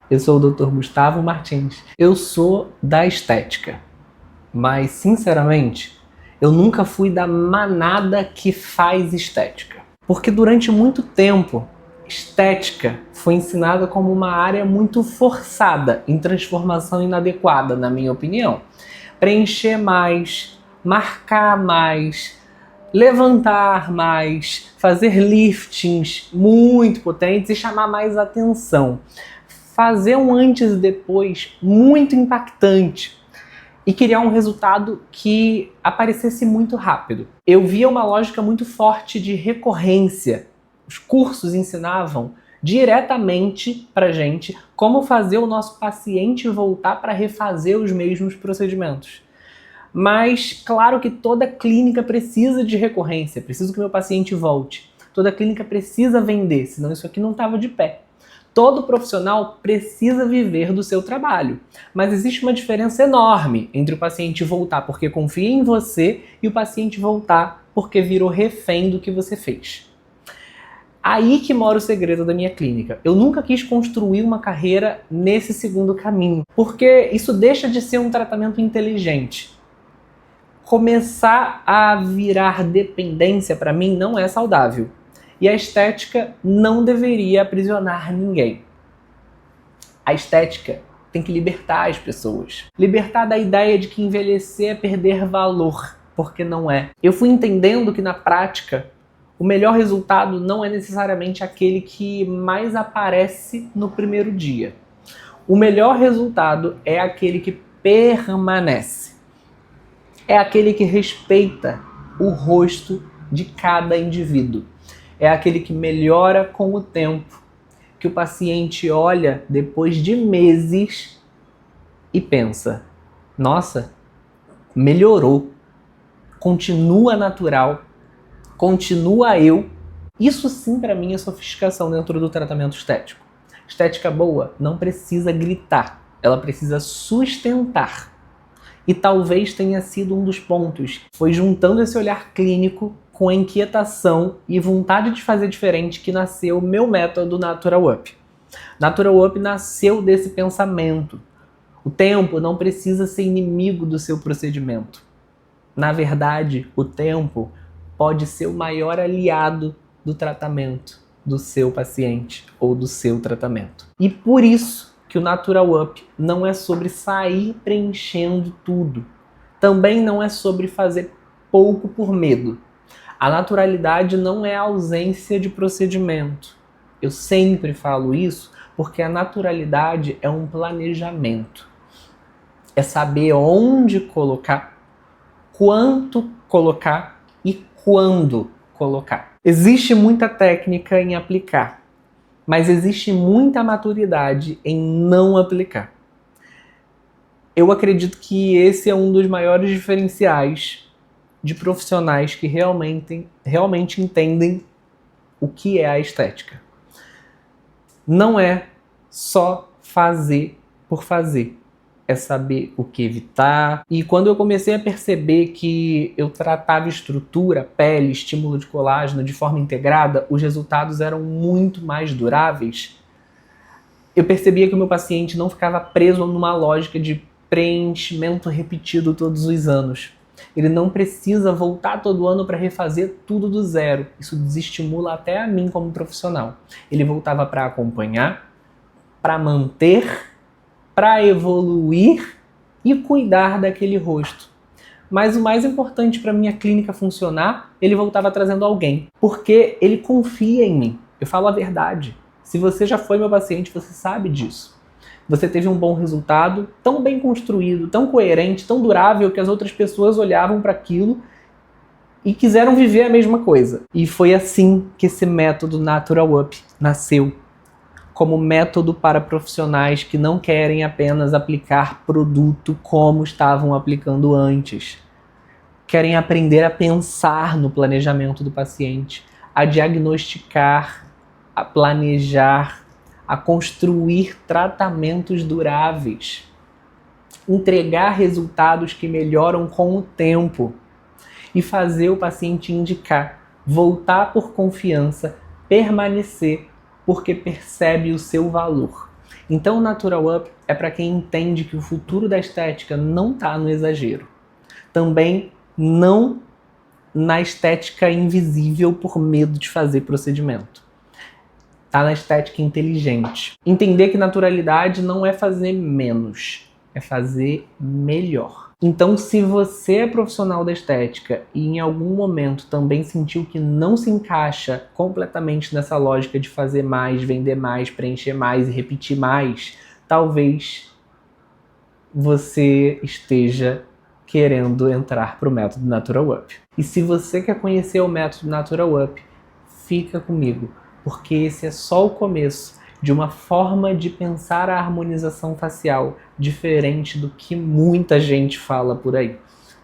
Eu sou o Dr. Gustavo Martins. Eu sou da estética, mas sinceramente, eu nunca fui da manada que faz estética. Porque durante muito tempo, estética foi ensinada como uma área muito forçada, em transformação inadequada, na minha opinião. Preencher mais, marcar mais, levantar mais, fazer liftings muito potentes e chamar mais atenção. Fazer um antes e depois muito impactante e criar um resultado que aparecesse muito rápido. Eu via uma lógica muito forte de recorrência. Os cursos ensinavam diretamente pra gente como fazer o nosso paciente voltar para refazer os mesmos procedimentos. Mas claro que toda clínica precisa de recorrência, preciso que meu paciente volte. Toda clínica precisa vender, senão isso aqui não estava de pé. Todo profissional precisa viver do seu trabalho, mas existe uma diferença enorme entre o paciente voltar porque confia em você e o paciente voltar porque virou refém do que você fez. Aí que mora o segredo da minha clínica. Eu nunca quis construir uma carreira nesse segundo caminho, porque isso deixa de ser um tratamento inteligente. Começar a virar dependência para mim não é saudável. E a estética não deveria aprisionar ninguém. A estética tem que libertar as pessoas. Libertar da ideia de que envelhecer é perder valor, porque não é. Eu fui entendendo que na prática, o melhor resultado não é necessariamente aquele que mais aparece no primeiro dia. O melhor resultado é aquele que permanece. É aquele que respeita o rosto de cada indivíduo. É aquele que melhora com o tempo, que o paciente olha depois de meses e pensa: nossa, melhorou, continua natural, continua eu. Isso sim para mim é sofisticação dentro do tratamento estético. Estética boa não precisa gritar, ela precisa sustentar. E talvez tenha sido um dos pontos. Foi juntando esse olhar clínico com a inquietação e vontade de fazer diferente que nasceu o meu método Natural Up. Natural Up nasceu desse pensamento. O tempo não precisa ser inimigo do seu procedimento. Na verdade, o tempo pode ser o maior aliado do tratamento do seu paciente ou do seu tratamento. E por isso que o Natural Up não é sobre sair preenchendo tudo. Também não é sobre fazer pouco por medo. A naturalidade não é a ausência de procedimento. Eu sempre falo isso porque a naturalidade é um planejamento. É saber onde colocar, quanto colocar e quando colocar. Existe muita técnica em aplicar, mas existe muita maturidade em não aplicar. Eu acredito que esse é um dos maiores diferenciais de profissionais que realmente entendem o que é a estética. Não é só fazer por fazer, é saber o que evitar. E quando eu comecei a perceber que eu tratava estrutura, pele, estímulo de colágeno de forma integrada, os resultados eram muito mais duráveis. Eu percebia que o meu paciente não ficava preso numa lógica de preenchimento repetido todos os anos. Ele não precisa voltar todo ano para refazer tudo do zero. Isso desestimula até a mim como profissional. Ele voltava para acompanhar, para manter, para evoluir e cuidar daquele rosto. Mas o mais importante para minha clínica funcionar, ele voltava trazendo alguém. Porque ele confia em mim. Eu falo a verdade. Se você já foi meu paciente, você sabe disso. Você teve um bom resultado, tão bem construído, tão coerente, tão durável que as outras pessoas olhavam para aquilo e quiseram viver a mesma coisa. E foi assim que esse método Natural Up nasceu, como método para profissionais que não querem apenas aplicar produto como estavam aplicando antes. Querem aprender a pensar no planejamento do paciente, a diagnosticar, a planejar, a construir tratamentos duráveis, entregar resultados que melhoram com o tempo e fazer o paciente indicar, voltar por confiança, permanecer porque percebe o seu valor. Então o Natural Up é para quem entende que o futuro da estética não está no exagero. Também não na estética invisível por medo de fazer procedimento. Tá na estética inteligente. Entender que naturalidade não é fazer menos, é fazer melhor. Então, se você é profissional da estética e em algum momento também sentiu que não se encaixa completamente nessa lógica de fazer mais, vender mais, preencher mais e repetir mais, talvez você esteja querendo entrar para o método Natural Up. E se você quer conhecer o método Natural Up, fica comigo, porque esse é só o começo de uma forma de pensar a harmonização facial diferente do que muita gente fala por aí.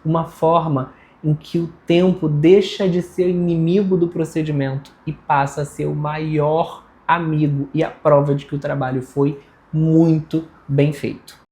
Uma forma em que o tempo deixa de ser inimigo do procedimento e passa a ser o maior amigo e a prova de que o trabalho foi muito bem feito.